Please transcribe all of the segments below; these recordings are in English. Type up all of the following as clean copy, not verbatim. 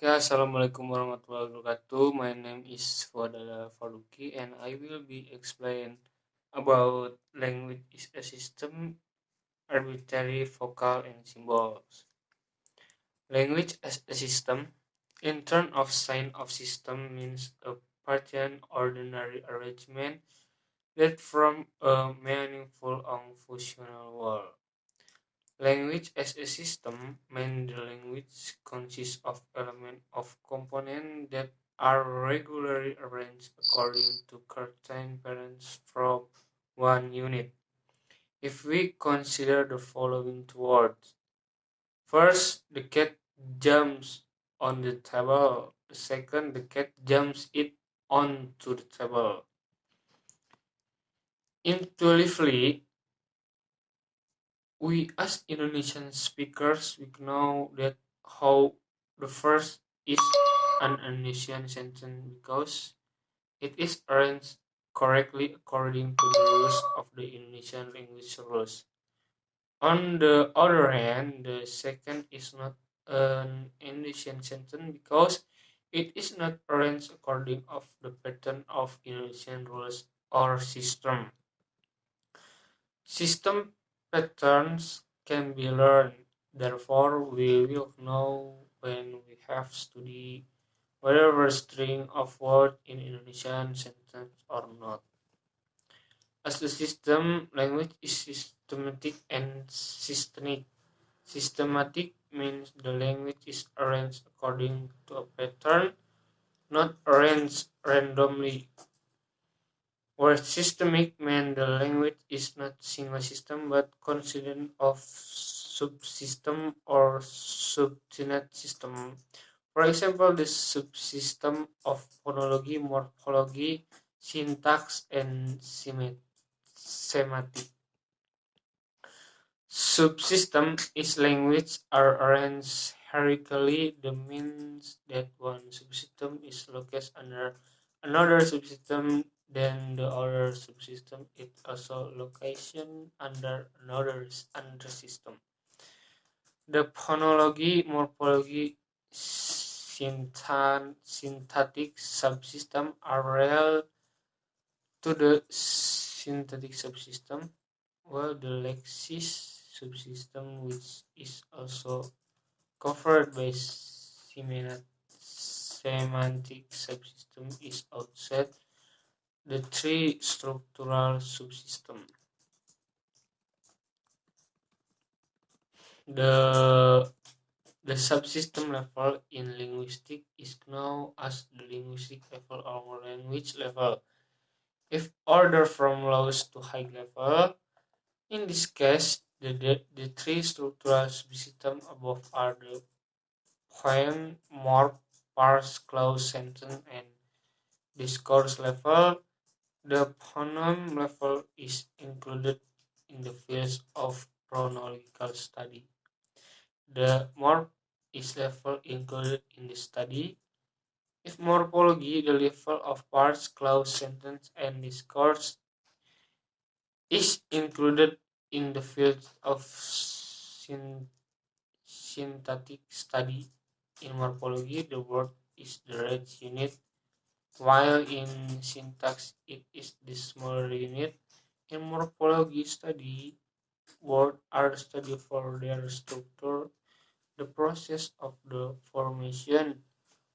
Okay, Assalamualaikum warahmatullahi wabarakatuh. My name is Wadala Faruqi and I will be explain about language is a system, arbitrary vocal and symbols. Language as a system, in terms of sign of system, means a pattern ordinary arrangement that from a meaningful and functional world. Language as a system means the language consists of elements of components that are regularly arranged according to certain parents from one unit. If we consider the following two words, first, the cat jumps on the table. The second, the cat jumps it onto the table. Intuitively, we as Indonesian speakers we know that how the first is an Indonesian sentence because it is arranged correctly according to the rules of the Indonesian language rules. On the other hand, the second is not an Indonesian sentence because it is not arranged according of the pattern of Indonesian rules or system. System patterns can be learned, therefore we will know when we have studied whatever string of words in Indonesian sentence or not. As the system, language is systematic and systemic. Systematic means the language is arranged according to a pattern, not arranged randomly. Where systemic means the language is not single system but consistent of subsystem or subunit system. For example, the subsystem of phonology, morphology, syntax, and semantic. Subsystem is language are arranged hierarchically. That means that one subsystem is located under another subsystem, then the other subsystem is also location under another system. The phonology, morphology, syntactic subsystem are real to the synthetic subsystem, while the lexis subsystem, which is also covered by semantic subsystem, is outside the three structural subsystems. The the subsystem level in linguistics is known as the linguistic level or language level. If ordered from lowest to high level, in this case, the three structural subsystems above are the poem, morph, parse, clause, sentence, and discourse level. The phoneme level is included in the fields of phonological study. The morph is level included in the study. If morphology, the level of parse, clause, sentence, and discourse is included in the field of syntactic study. In morphology, the word is the large unit, while in syntax it is the smaller unit. In morphology study, words are studied for their structure, the process of the formation,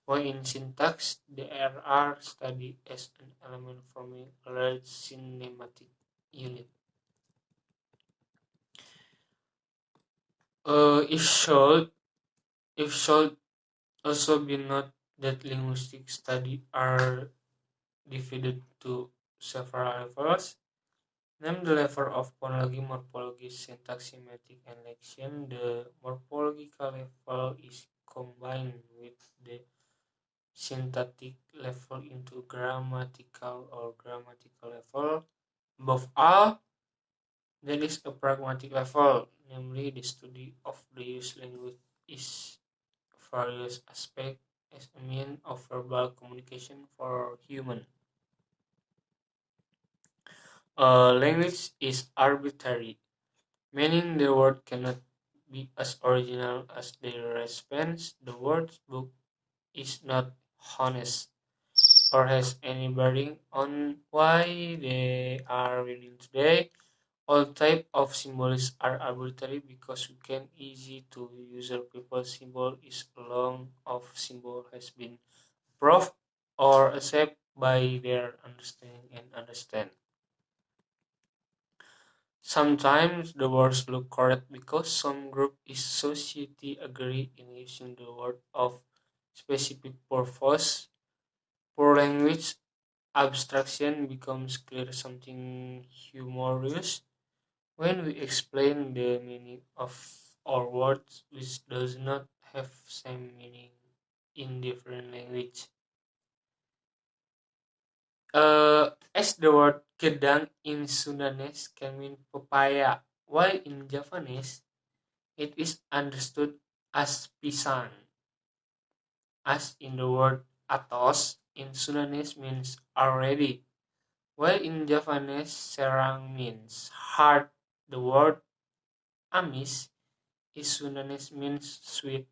while in syntax, they are studied as an element forming a large synematic unit. It should also be noted that linguistic studies are divided to several levels. Name the level of phonology, morphology, syntax, semantic, and lexion. The morphological level is combined with the syntactic level into grammatical level. Above all, there is a pragmatic level, namely the study of the use language is various aspects as a means of verbal communication for human. Language is arbitrary, meaning the word cannot be as original as their response. The word book is not honest or has any bearing on why they are reading today. All type of symbols are arbitrary because we can easy to user people symbol is long of symbol has been proved or accepted by their understanding and understand. Sometimes the words look correct because some group is society agree in using the word of specific purpose. For language abstraction becomes clear something humorous when we explain the meaning of our words which does not have same meaning in different language. As the word gedang in Sundanese can mean papaya, while in Javanese it is understood as pisang, as in the word atos in Sundanese means already, while in Javanese serang means hard. The word amis in Sundanese means sweet,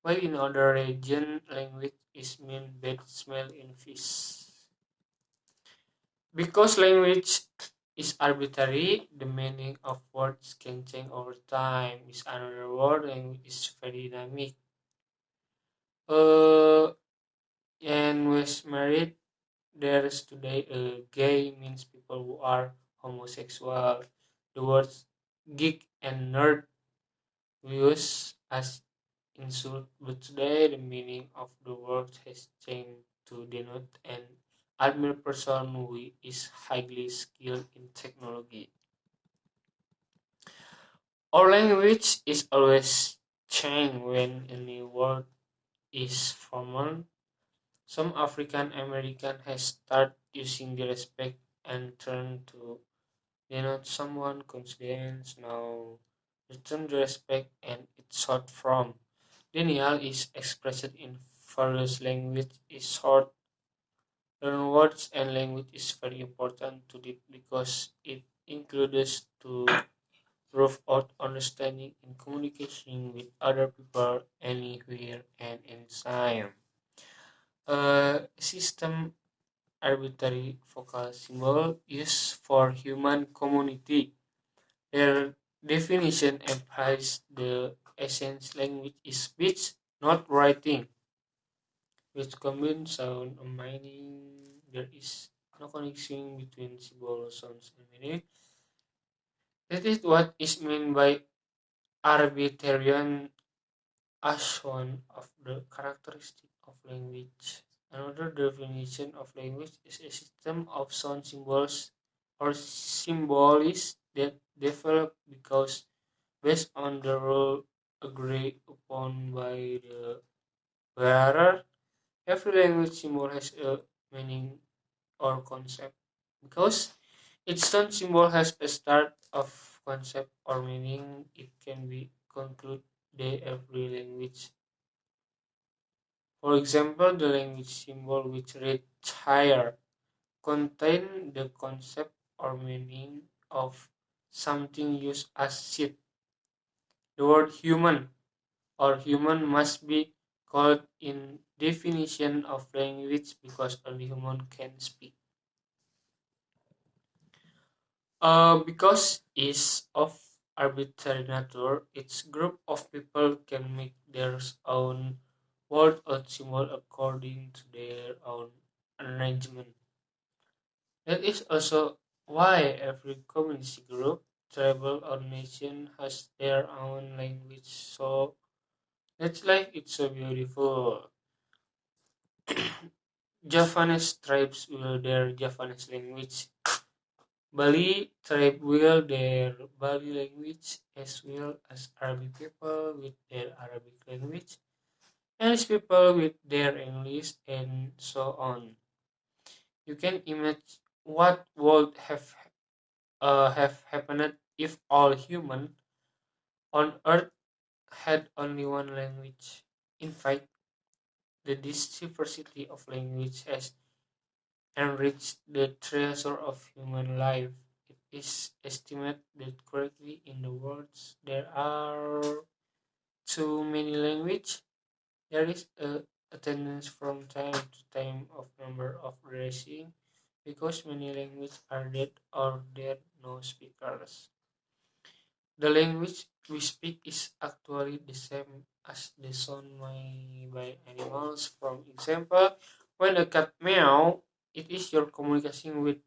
while in other region language is mean bad smell in fish. Because language is arbitrary, the meaning of words can change over time. Is another word, language is very dynamic. Uh, and was married, there is today a gay means people who are homosexual. The words geek and nerd we use as insult, but today the meaning of the word has changed to denote an admired person who is highly skilled in technology. Our language is always changed when a new word is formed. Some African American has started using the respect and term to denote someone confidence. Now the term respect and it's short from denial is expressed in various languages is short. Learn words and language is very important to it because it includes to prove out understanding and communication with other people anywhere and anytime. System arbitrary vocal symbol used for human community. Their definition implies the essence language is speech, not writing, which combines sound and meaning. There is no connection between symbol, sounds, and meaning. That is what is meant by arbitrarian as one of the characteristics of language. Another definition of language is a system of sound symbols or symbols that develop because based on the rule agreed upon by the wearer. Every language symbol has a meaning or concept because each sound symbol has a start of concept or meaning. It can be concluded every language. For example, the language symbol which read higher contain the concept or meaning of something used as seed. The word human or human must be called in definition of language because only human can speak. Because is of arbitrary nature, each group of people can make their own word or symbol according to their own arrangement. That is also why every community group, tribal or nation has their own language. So that's like it's so beautiful. Javanese tribes will their Javanese language. Bali tribe will their Bali language as well as Arabic people with their Arabic language, English people with their English, and so on. You can imagine what would have happened if all human on Earth had only one language. In fact, the diversity of language has enriched the treasure of human life. It is estimated that currently in the world there are too many languages. There is a attendance from time to time of number of dressing because many languages are dead or there no speakers. The language we speak is actually the same as the sound made by animals. For example, when a cat meow, it is your communication with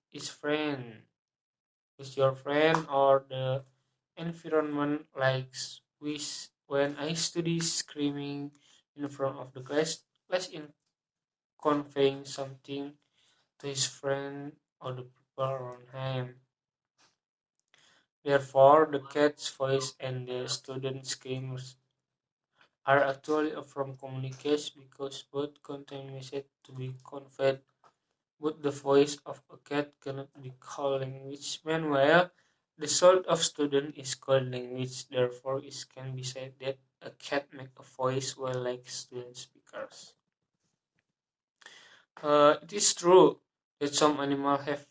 your friend or the environment like when I study screaming in front of the class in conveying something to his friend or the people around him. Therefore, the cat's voice and the student screams are actually a from communication because both contain message to be conveyed, but the voice of a cat cannot be called language. Meanwhile, the sound of student is called language. Therefore, it can be said that a cat make a voice while like student speakers. It is true that some animals have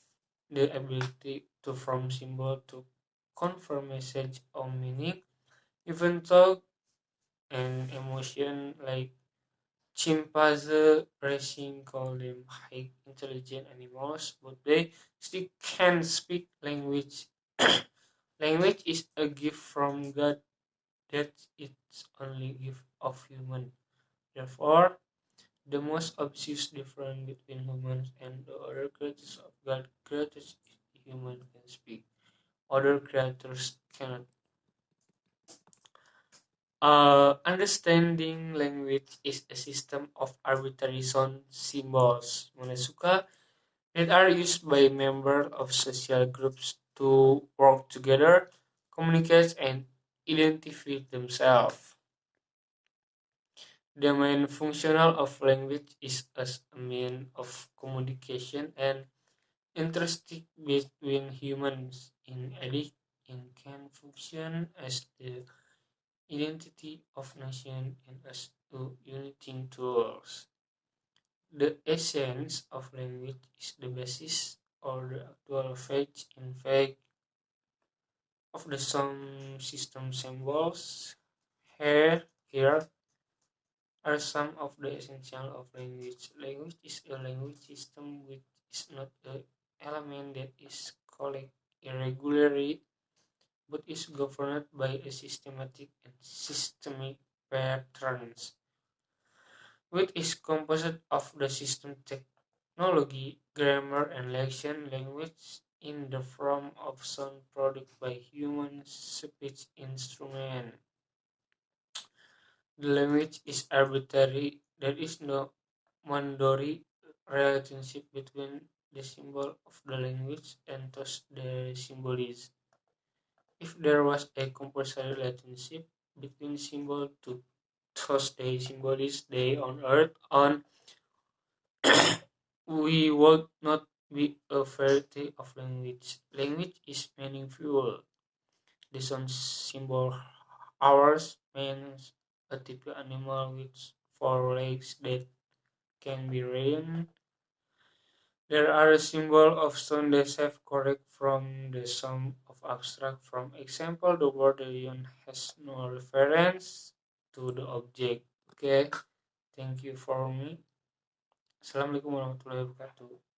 the ability to form symbol to convey message or meaning, even though an emotion like chimpanzee racing call them high intelligent animals, but they still can speak language. Language is a gift from God that it's only gift of human. Therefore, the most obvious difference between humans and the other creatures of God creatures is human can speak. Other creatures cannot. Understanding language is a system of arbitrary sound symbols Manasuka, that are used by members of social groups to work together, communicate, and identify themselves. The main function of language is as a means of communication and interacting between humans. In addition, it can function as the identity of nation and as a uniting tools. The essence of language is the basis or the actual fact in fact of the some system symbols. Here are some of the essential of language. Language is a language system which is not an element that is collected irregularly but is governed by a systematic and systemic patterns, which is composed of the system technology, grammar, and lexion language in the form of sound produced by human speech instrument. The language is arbitrary. There is no boundary relationship between the symbol of the language and thus the symbol is. If there was a compulsory relationship between symbol to thus the symbol is day on earth on we would not be a variety of language. Language is meaningful. The sound symbol ours means a typical animal with four legs that can be ridden. There are a symbol of sound that have correct from the sum of abstract. From example, the word lion has no reference to the object. Okay, thank you for me. Assalamualaikum warahmatullahi wabarakatuh.